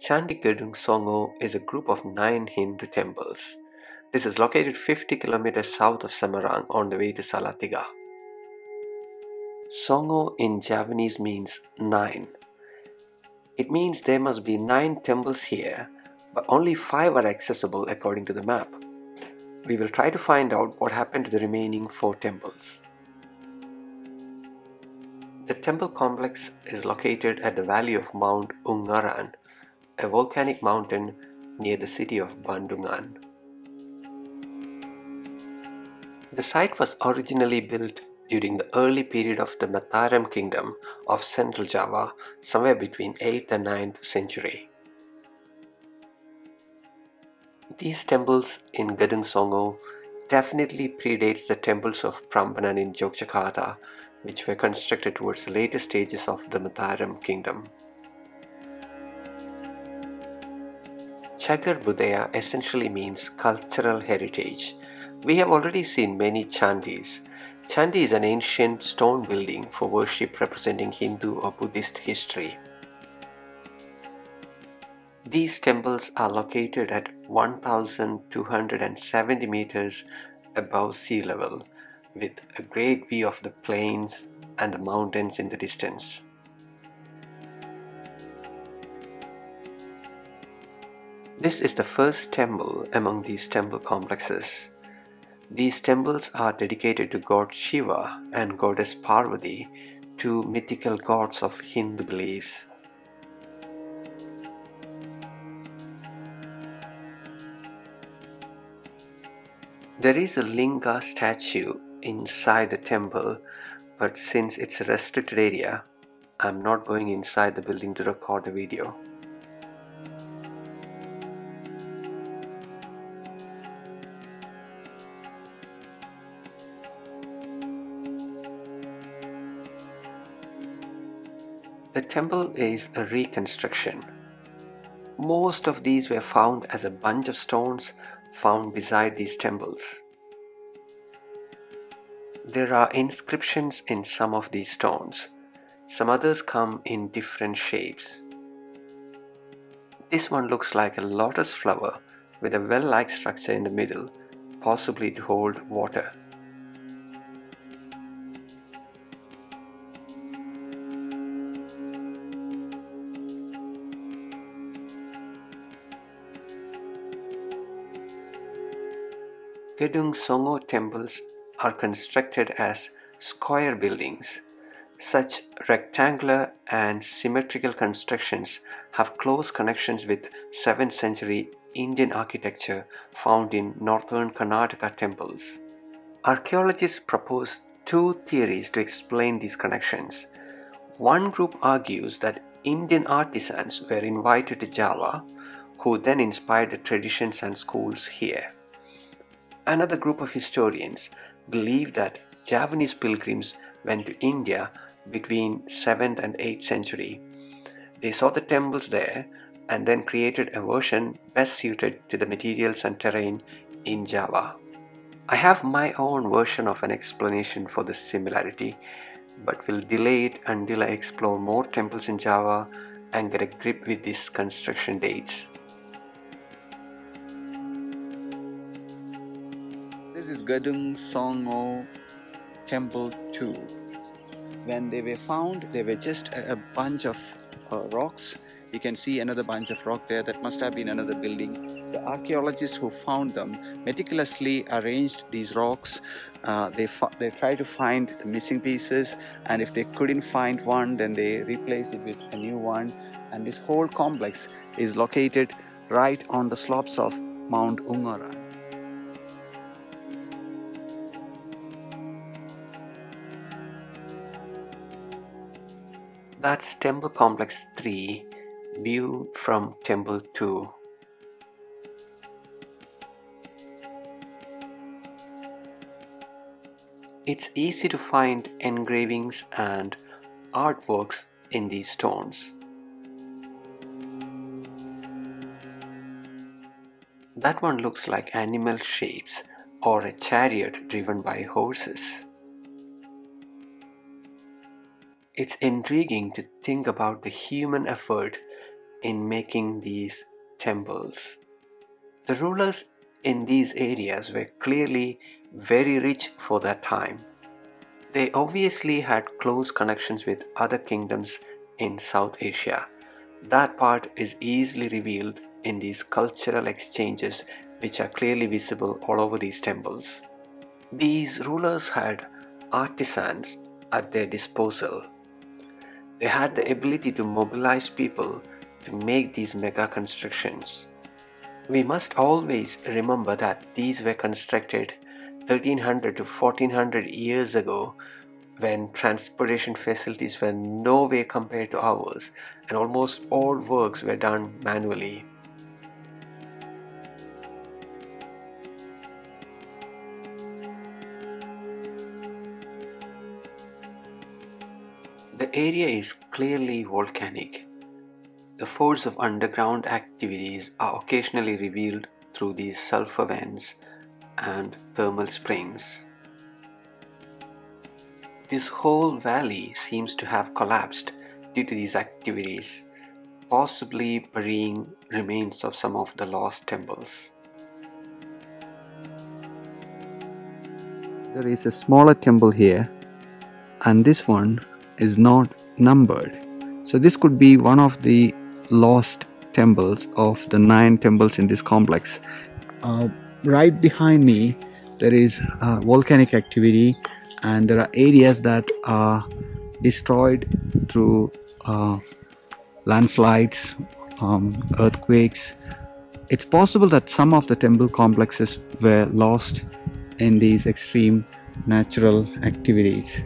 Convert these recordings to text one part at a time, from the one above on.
Candi Gedong Songo is a group of 9 Hindu temples. This is located 50 kilometers south of Semarang on the way to Salatiga. Songo in Javanese means 9. It means there must be 9 temples here, but only 5 are accessible according to the map. We will try to find out what happened to the remaining 4 temples. The temple complex is located at the valley of Mount Unggaran, a volcanic mountain near the city of Bandungan. The site was originally built during the early period of the Mataram kingdom of Central Java, somewhere between 8th and 9th century. These temples in Gedong Songo definitely predates the temples of Prambanan in Yogyakarta, which were constructed towards the later stages of the Mataram kingdom. Cagar Budaya essentially means cultural heritage. We have already seen many chandis. Chandi is an ancient stone building for worship representing Hindu or Buddhist history. These temples are located at 1,270 meters above sea level, with a great view of the plains and the mountains in the distance. This is the first temple among these temple complexes. These temples are dedicated to God Shiva and Goddess Parvati, two mythical gods of Hindu beliefs. There is a Linga statue inside the temple, but since it's a restricted area, I'm not going inside the building to record the video. The temple is a reconstruction. Most of these were found as a bunch of stones found beside these temples. There are inscriptions in some of these stones. Some others come in different shapes. This one looks like a lotus flower with a well-like structure in the middle, possibly to hold water. Gedong Songo temples are constructed as square buildings. Such rectangular and symmetrical constructions have close connections with 7th century Indian architecture found in northern Karnataka temples. Archaeologists propose 2 theories to explain these connections. One group argues that Indian artisans were invited to Java, who then inspired the traditions and schools here. Another group of historians believe that Javanese pilgrims went to India between 7th and 8th century. They saw the temples there and then created a version best suited to the materials and terrain in Java. I have my own version of an explanation for this similarity, but will delay it until I explore more temples in Java and get a grip with these construction dates. This is Gedong Songo Temple 2. When they were found, they were just a bunch of rocks. You can see another bunch of rock there. That must have been another building. The archaeologists who found them meticulously arranged these rocks. They tried to find the missing pieces, and if they couldn't find one, then they replaced it with a new one. And this whole complex is located right on the slopes of Mount Unggaran. That's Temple Complex 3, viewed from Temple 2. It's easy to find engravings and artworks in these stones. That one looks like animal shapes or a chariot driven by horses. It's intriguing to think about the human effort in making these temples. The rulers in these areas were clearly very rich for that time. They obviously had close connections with other kingdoms in South Asia. That part is easily revealed in these cultural exchanges which are clearly visible all over these temples. These rulers had artisans at their disposal. They had the ability to mobilize people to make these mega constructions. We must always remember that these were constructed 1300 to 1400 years ago, when transportation facilities were no way compared to ours and almost all works were done manually. The area is clearly volcanic. The force of underground activities are occasionally revealed through these sulfur vents and thermal springs. This whole valley seems to have collapsed due to these activities, possibly burying remains of some of the lost temples. There is a smaller temple here, and this one is not numbered. So this could be one of the lost temples of the 9 temples in this complex. Right behind me there is volcanic activity, and there are areas that are destroyed through landslides, earthquakes. It's possible that some of the temple complexes were lost in these extreme natural activities.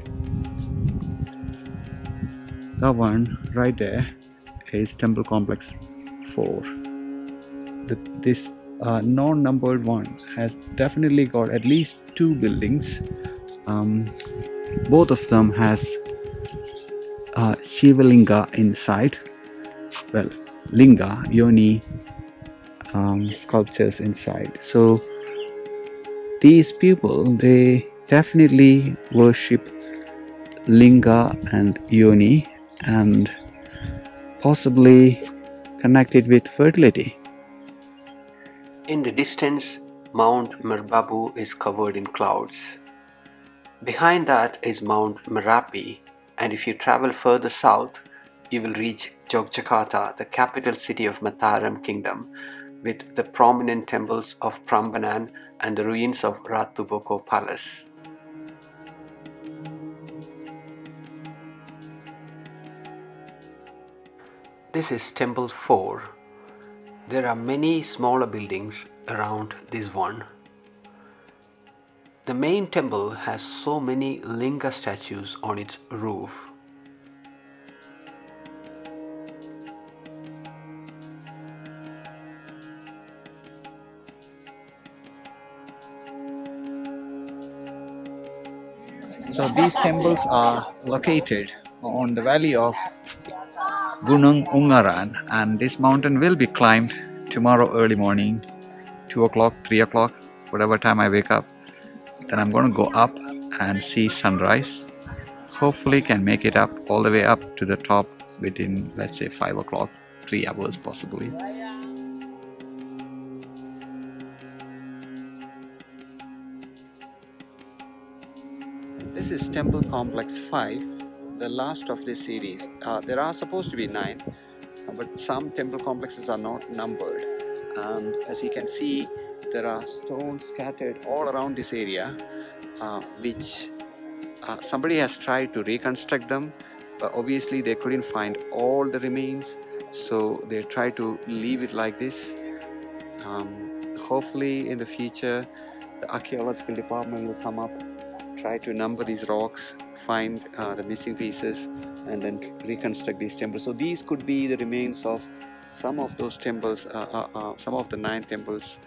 That one right there is temple complex 4. This non-numbered one has definitely got at least 2 buildings. Both of them has Shivalinga inside. Well, Linga, Yoni sculptures inside. So these people, they definitely worship Linga and Yoni, and possibly connected with fertility. In the distance, Mount Merbabu is covered in clouds. Behind that is Mount Merapi, and if you travel further south, you will reach Yogyakarta, the capital city of Mataram Kingdom, with the prominent temples of Prambanan and the ruins of Ratu Boko Palace. This is Temple 4. There are many smaller buildings around this one. The main temple has so many Linga statues on its roof. So these temples are located on the valley of Gunung Unggaran, and this mountain will be climbed tomorrow early morning, 2 o'clock, 3 o'clock, whatever time I wake up. Then I'm going to go up and see sunrise. Hopefully can make it up all the way up to the top within, let's say, 5 o'clock, 3 hours possibly. This is Temple Complex 5, the last of this series. There are supposed to be 9, but some temple complexes are not numbered. As you can see, there are stones scattered all around this area, which somebody has tried to reconstruct them, but obviously they couldn't find all the remains, so they tried to leave it like this. Hopefully in the future the archaeological department will come up, try to number these rocks, find the missing pieces, and then reconstruct these temples. So these could be the remains of some of those temples, some of the 9 temples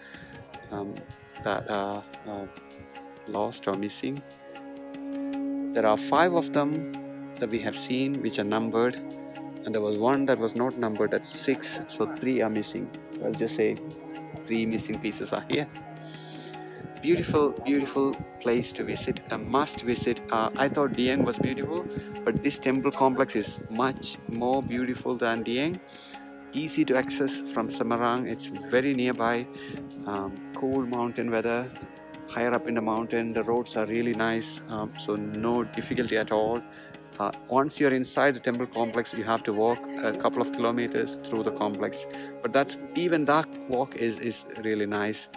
that are lost or missing. There are 5 of them that we have seen which are numbered, and there was one that was not numbered, at 6, so 3 are missing. So I'll just say 3 missing pieces are here. Beautiful, beautiful place to visit, a must visit. I thought Dieng was beautiful, but this temple complex is much more beautiful than Dieng. easy to access from Semarang. It's very nearby. Cool mountain weather, higher up in the mountain. The roads are really nice, so no difficulty at all. Once you're inside the temple complex, you have to walk a couple of kilometers through the complex, but even that walk is really nice.